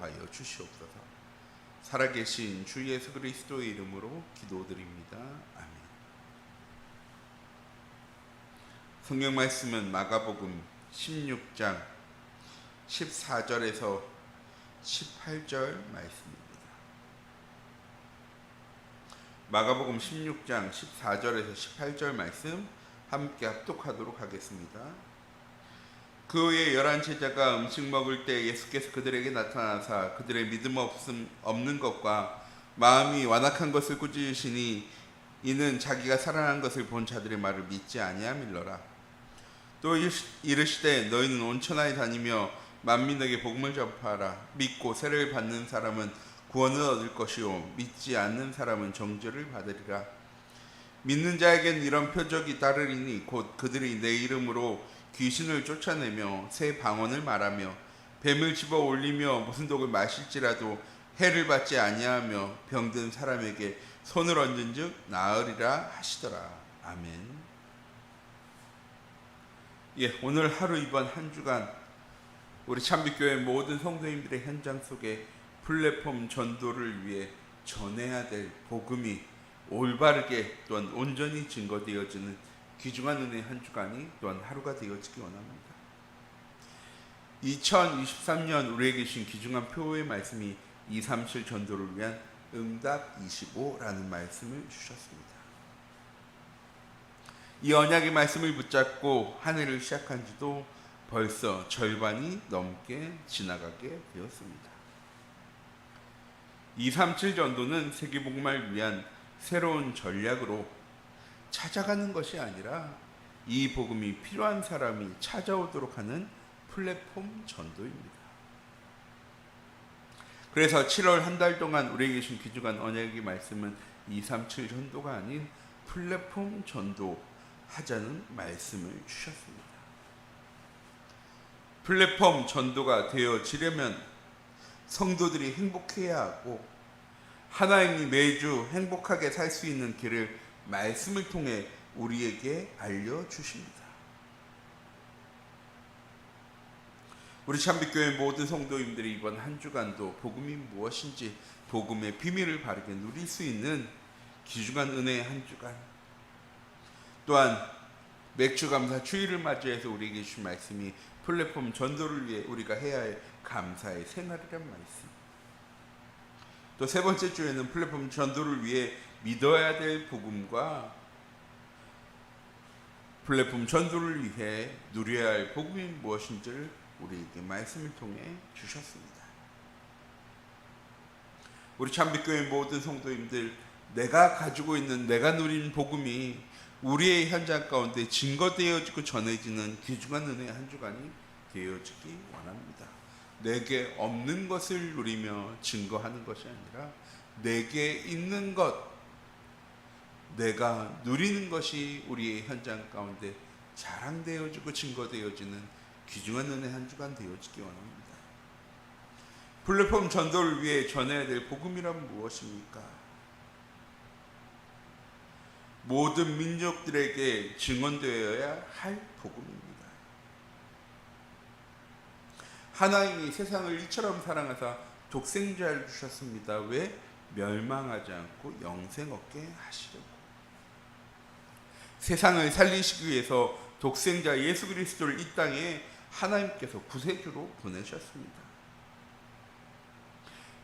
하여 주시옵소서. 살아계신 주 예수 그리스도의 이름으로 기도드립니다. 아멘. 성경 말씀은 마가복음 16장 14절에서 18절 말씀입니다. 마가복음 16장 14절에서 18절 말씀 함께 합독하도록 하겠습니다. 그 후에 11 제자가 음식 먹을 때 예수께서 그들에게 나타나사 그들의 믿음 없는 것과 마음이 완악한 것을 꾸짖으시니 이는 자기가 살아난 것을 본 자들의 말을 믿지 아니함일러라. 또 이르시되 너희는 온 천하에 다니며 만민에게 복음을 전파하라. 믿고 세례를 받는 사람은 구원을 얻을 것이요 믿지 않는 사람은 정죄를 받으리라. 믿는 자에겐 이런 표적이 따르리니 곧 그들이 내 이름으로 귀신을 쫓아내며 새 방언을 말하며 뱀을 집어 올리며 무슨 독을 마실지라도 해를 받지 아니하며 병든 사람에게 손을 얹은즉 나으리라 하시더라. 아멘. 오늘 하루 이번 한 주간 우리 참빛교회 모든 성도님들의 현장 속에 플랫폼 전도를 위해 전해야 될 복음이 올바르게 또한 온전히 증거되어지는 귀중한 은혜의 한 주간이 또한 하루가 되어지기 원합니다. 2023년 우리에게 주신 귀중한 표의 말씀이 237 전도를 위한 응답 25라는 말씀을 주셨습니다. 이 언약의 말씀을 붙잡고 한 해를 시작한 지도 벌써 절반이 넘게 지나가게 되었습니다. 237 전도는 세계복음을 위한 새로운 전략으로 찾아가는 것이 아니라 이 복음이 필요한 사람이 찾아오도록 하는 플랫폼 전도입니다. 그래서 7월 한 달 동안 우리에게 주신 귀중한 언약의 말씀은 237 전도가 아닌 플랫폼 전도 하자는 말씀을 주셨습니다. 플랫폼 전도가 되어지려면 성도들이 행복해야 하고 하나님이 매주 행복하게 살 수 있는 길을 말씀을 통해 우리에게 알려주십니다. 우리 참빛교회 모든 성도님들이 이번 한 주간도 복음이 무엇인지 복음의 비밀을 바르게 누릴 수 있는 귀중한 은혜의 한 주간, 또한 맥주감사 주일을 맞이해서 우리에게 주신 말씀이 플랫폼 전도를 위해 우리가 해야 할 감사의 생활이란 말씀, 또 세 번째 주에는 플랫폼 전도를 위해 믿어야 될 복음과 플랫폼 전도를 위해 누려야 할 복음이 무엇인지를 우리에게 말씀을 통해 주셨습니다. 우리 참빛교회 모든 성도님들, 내가 가지고 있는 내가 누린 복음이 우리의 현장 가운데 증거되어지고 전해지는 귀중한 은혜의 한 주간이 되어지기 원합니다. 내게 없는 것을 누리며 증거하는 것이 아니라 내게 있는 것, 내가 누리는 것이 우리의 현장 가운데 자랑되어지고 증거되어지는 귀중한 은혜 한 주간 되어지기 원합니다. 플랫폼 전도를 위해 전해야 될 복음이란 무엇입니까? 모든 민족들에게 증언되어야 할 복음입니다. 하나님이 세상을 이처럼 사랑하사 독생자를 주셨습니다. 왜? 멸망하지 않고 영생 얻게 하시려고. 세상을 살리시기 위해서 독생자 예수 그리스도를 이 땅에 하나님께서 구세주로 보내셨습니다.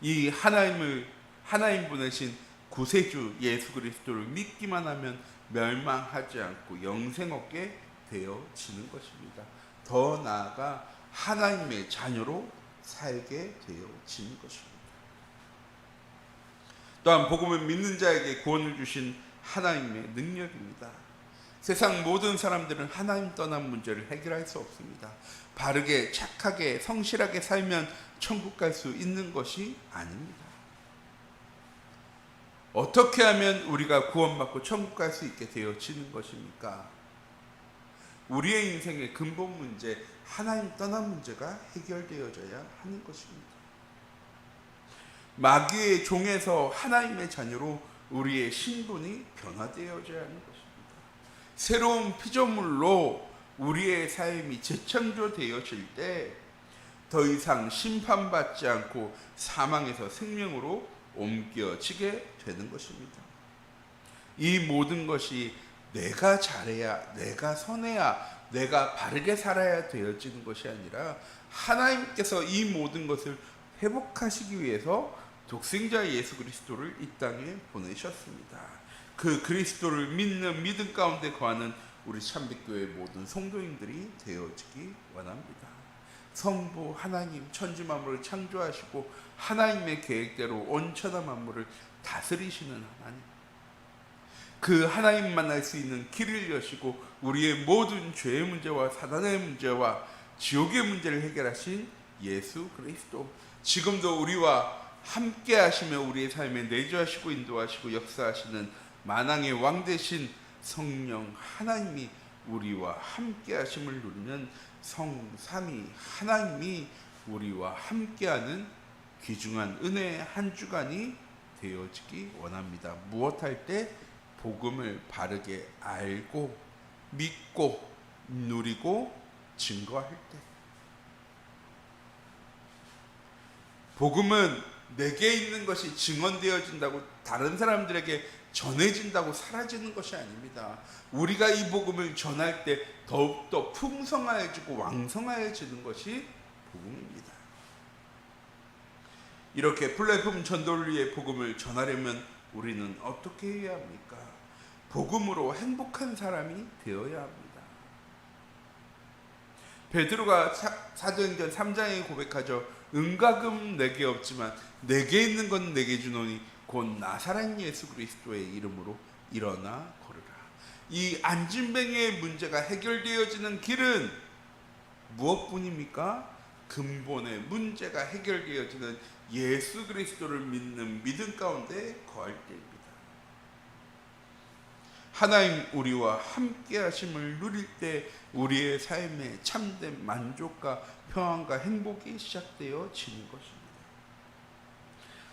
이 하나님 보내신 구세주 예수 그리스도를 믿기만 하면 멸망하지 않고 영생 얻게 되어지는 것입니다. 더 나아가 하나님의 자녀로 살게 되어지는 것입니다. 또한 복음을 믿는 자에게 구원을 주신 하나님의 능력입니다. 세상 모든 사람들은 하나님 떠난 문제를 해결할 수 없습니다. 바르게 착하게 성실하게 살면 천국 갈 수 있는 것이 아닙니다. 어떻게 하면 우리가 구원받고 천국 갈 수 있게 되어지는 것입니까? 우리의 인생의 근본 문제, 하나님 떠난 문제가 해결되어져야 하는 것입니다. 마귀의 종에서 하나님의 자녀로 우리의 신분이 변화되어져야 하는 것입니다. 새로운 피조물로 우리의 삶이 재창조되어질 때 더 이상 심판받지 않고 사망에서 생명으로 옮겨지게 되는 것입니다. 이 모든 것이 내가 잘해야, 내가 선해야, 내가 바르게 살아야 되어지는 것이 아니라 하나님께서 이 모든 것을 회복하시기 위해서 독생자 예수 그리스도를 이 땅에 보내셨습니다. 그 그리스도를 믿는 믿음 가운데 거하는 우리 참빛교회 모든 성도님들이 되어지기 원합니다. 성부 하나님 천지 만물을 창조하시고 하나님의 계획대로 온천한 만물을 다스리시는 하나님, 그 하나님만 알 수 있는 길을 여시고 우리의 모든 죄의 문제와 사단의 문제와 지옥의 문제를 해결하신 예수 그리스도, 지금도 우리와 함께 하시며 우리의 삶에 내주하시고 인도하시고 역사하시는 만왕의 왕 되신 성령 하나님이 우리와 함께 하심을 누리는 성삼위 하나님이 우리와 함께하는 귀중한 은혜의 한 주간이 되어지기 원합니다. 무엇할 때? 복음을 바르게 알고 믿고 누리고 증거할 때. 복음은 내게 있는 것이 증언되어진다고, 다른 사람들에게 전해진다고 사라지는 것이 아닙니다. 우리가 이 복음을 전할 때 더욱더 풍성해지고 왕성해지는 것이 복음입니다. 이렇게 플랫폼 전도를 위해 복음을 전하려면 우리는 어떻게 해야 합니까? 복음으로 행복한 사람이 되어야 합니다. 베드로가 사도행전 3장에 고백하죠. 은과 금 내게 없지만 내게 있는 건 내게 주노니 곧 나사렛 예수 그리스도의 이름으로 일어나 걸으라. 이 안진뱅이의 문제가 해결되어지는 길은 무엇뿐입니까? 근본의 문제가 해결되어지는 예수 그리스도를 믿는 믿음 가운데 거할 때입니다. 하나님 우리와 함께 하심을 누릴 때 우리의 삶에 참된 만족과 평안과 행복이 시작되어지는 것입니다.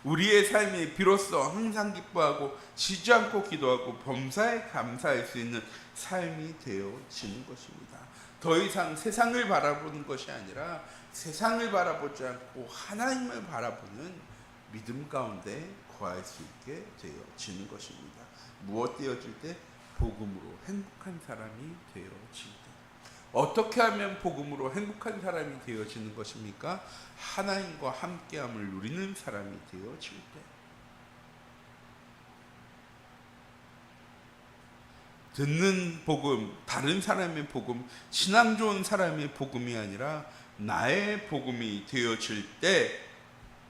우리의 삶이 비로소 항상 기뻐하고 쉬지 않고 기도하고 범사에 감사할 수 있는 삶이 되어지는 것입니다. 더 이상 세상을 바라보는 것이 아니라 세상을 바라보지 않고 하나님을 바라보는 믿음 가운데 거할 수 있게 되어지는 것입니다. 무엇 되어질 때? 복음으로 행복한 사람이 되어질 때. 어떻게 하면 복음으로 행복한 사람이 되어지는 것입니까? 하나님과 함께함을 누리는 사람이 되어질 때. 듣는 복음, 다른 사람의 복음, 신앙 좋은 사람의 복음이 아니라 나의 복음이 되어질 때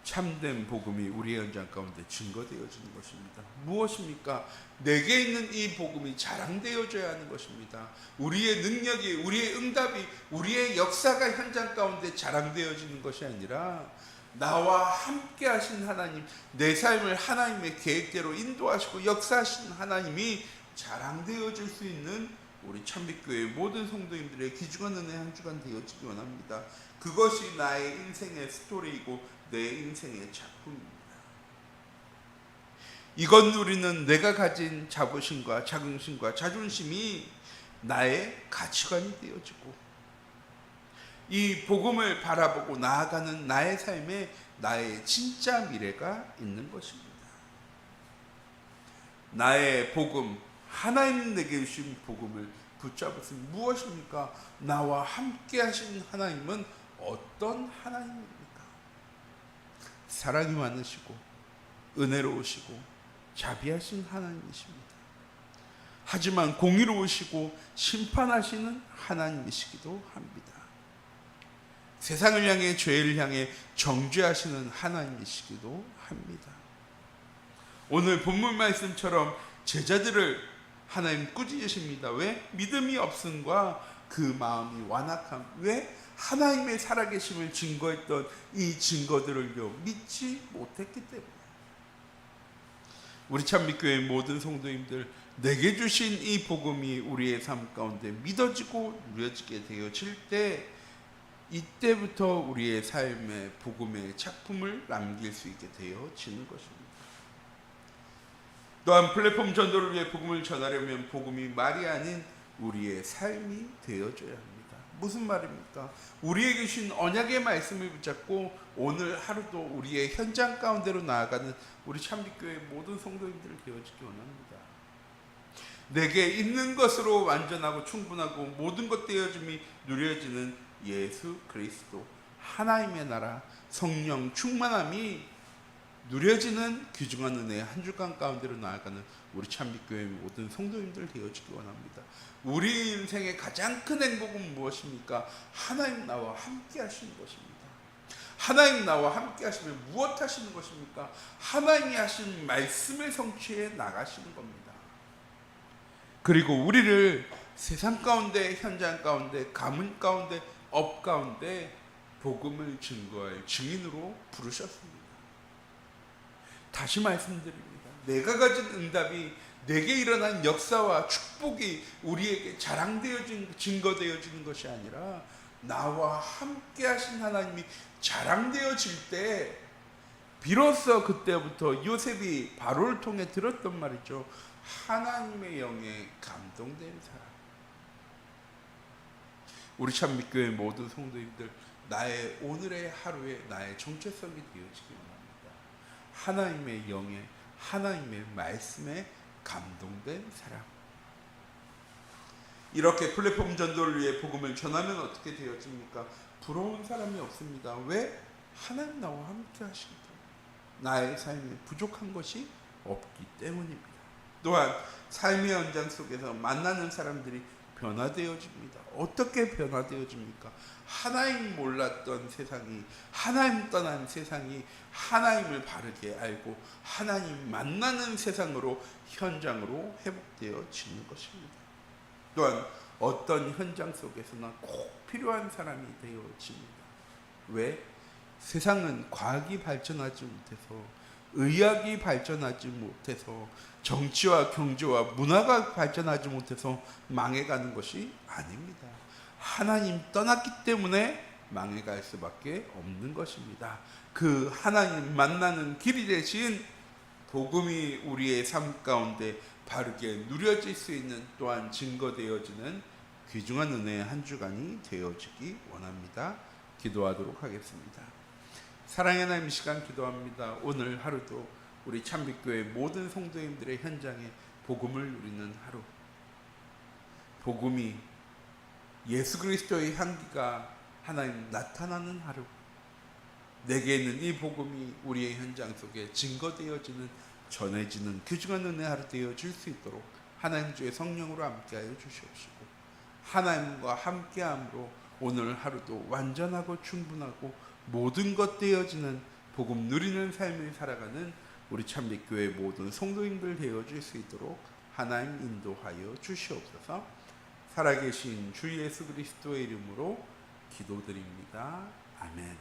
참된 복음이 우리의 현장 가운데 증거되어지는 것입니다. 무엇입니까? 내게 있는 이 복음이 자랑되어져야 하는 것입니다. 우리의 능력이, 우리의 응답이, 우리의 역사가 현장 가운데 자랑되어지는 것이 아니라 나와 함께 하신 하나님, 내 삶을 하나님의 계획대로 인도하시고 역사하신 하나님이 자랑되어질 수 있는 우리 참빛교회 모든 성도님들의 귀중한 은혜 한 주간 되어지기 원합니다. 그것이 나의 인생의 스토리이고 내 인생의 작품입니다. 이것 누리는 내가 가진 자부심과 자긍심과 자존심이 나의 가치관이 되어지고 이 복음을 바라보고 나아가는 나의 삶에 나의 진짜 미래가 있는 것입니다. 나의 복음, 하나님 내게 주신 복음을 붙잡으신 무엇입니까? 나와 함께 하신 하나님은 어떤 하나님입니까? 사랑이 많으시고 은혜로우시고 자비하신 하나님이십니다. 하지만 공의로우시고 심판하시는 하나님이시기도 합니다. 세상을 향해 죄를 향해 정죄하시는 하나님이시기도 합니다. 오늘 본문 말씀처럼 제자들을 하나님 꾸짖으십니다. 왜? 믿음이 없음과 그 마음이 완악함. 왜? 하나님의 살아계심을 증거했던 이 증거들을요 믿지 못했기 때문에. 우리 참빛교회 모든 성도님들, 내게 주신 이 복음이 우리의 삶 가운데 믿어지고 누려지게 되어질 때, 이때부터 우리의 삶의 복음의 작품을 남길 수 있게 되어지는 것입니다. 또한 플랫폼 전도를 위해 복음을 전하려면 복음이 말이 아닌 우리의 삶이 되어져야 합니다. 무슨 말입니까? 우리에게 주신 언약의 말씀을 붙잡고 오늘 하루도 우리의 현장 가운데로 나아가는 우리 참빛교회 모든 성도님들을 되어주기 원합니다. 내게 있는 것으로 완전하고 충분하고 모든 것 되어짐이 누려지는 예수 그리스도 하나님의 나라 성령 충만함이 누려지는 귀중한 은혜의 한 주간 가운데로 나아가는 우리 참빛교회 모든 성도님들 되어주기 원합니다. 우리 인생의 가장 큰 행복은 무엇입니까? 하나님 나와 함께 하시는 것입니다. 하나님 나와 함께 하시면 무엇 하시는 것입니까? 하나님이 하신 말씀을 성취해 나가시는 겁니다. 그리고 우리를 세상 가운데, 현장 가운데, 가문 가운데, 업 가운데 복음을 증거할 증인으로 부르셨습니다. 다시 말씀드립니다. 내가 가진 응답이 내게 일어난 역사와 축복이 우리에게 자랑되어진, 증거되어지는 것이 아니라 나와 함께 하신 하나님이 자랑되어질 때 비로소 그때부터 요셉이 바로를 통해 들었던 말이죠. 하나님의 영에 감동된 사람. 우리 참빛교회 모든 성도님들 나의 오늘의 하루에 나의 정체성이 되어지기 원합니다. 하나님의 영에 하나님의 말씀에 감동된 사람. 이렇게 플랫폼 전도를 위해 복음을 전하면 어떻게 되어집니까? 부러운 사람이 없습니다. 왜? 하나님 나와 함께 하시기 때문에. 나의 삶에 부족한 것이 없기 때문입니다. 또한 삶의 연장 속에서 만나는 사람들이 변화되어집니다. 어떻게 변화되어집니까? 하나님 몰랐던 세상이, 하나님 떠난 세상이 하나님을 바르게 알고 하나님 만나는 세상으로, 현장으로 회복되어지는 것입니다. 또한 어떤 현장 속에서나 꼭 필요한 사람이 되어집니다. 왜? 세상은 과학이 발전하지 못해서, 의학이 발전하지 못해서, 정치와 경제와 문화가 발전하지 못해서 망해가는 것이 아닙니다. 하나님 떠났기 때문에 망해갈 수밖에 없는 것입니다. 그 하나님 만나는 길이 되신 복음이 우리의 삶 가운데 바르게 누려질 수 있는, 또한 증거되어지는 귀중한 은혜의 한 주간이 되어지기 원합니다. 기도하도록 하겠습니다. 사랑의 하나님, 시간 기도합니다. 오늘 하루도 우리 참빛교회 모든 성도님들의 현장에 복음을 누리는 하루, 복음이 예수 그리스도의 향기가 하나님 나타나는 하루, 내게 있는 이 복음이 우리의 현장 속에 증거되어지는, 전해지는 귀중한 은혜 하루 되어질 수 있도록 하나님 주의 성령으로 함께하여 주시옵시고, 하나님과 함께함으로 오늘 하루도 완전하고 충분하고 모든 것 되어지는 복음 누리는 삶을 살아가는 우리 참빛교회 모든 성도님들 되어질 수 있도록 하나님 인도하여 주시옵소서. 살아계신 주 예수 그리스도의 이름으로 기도드립니다. 아멘.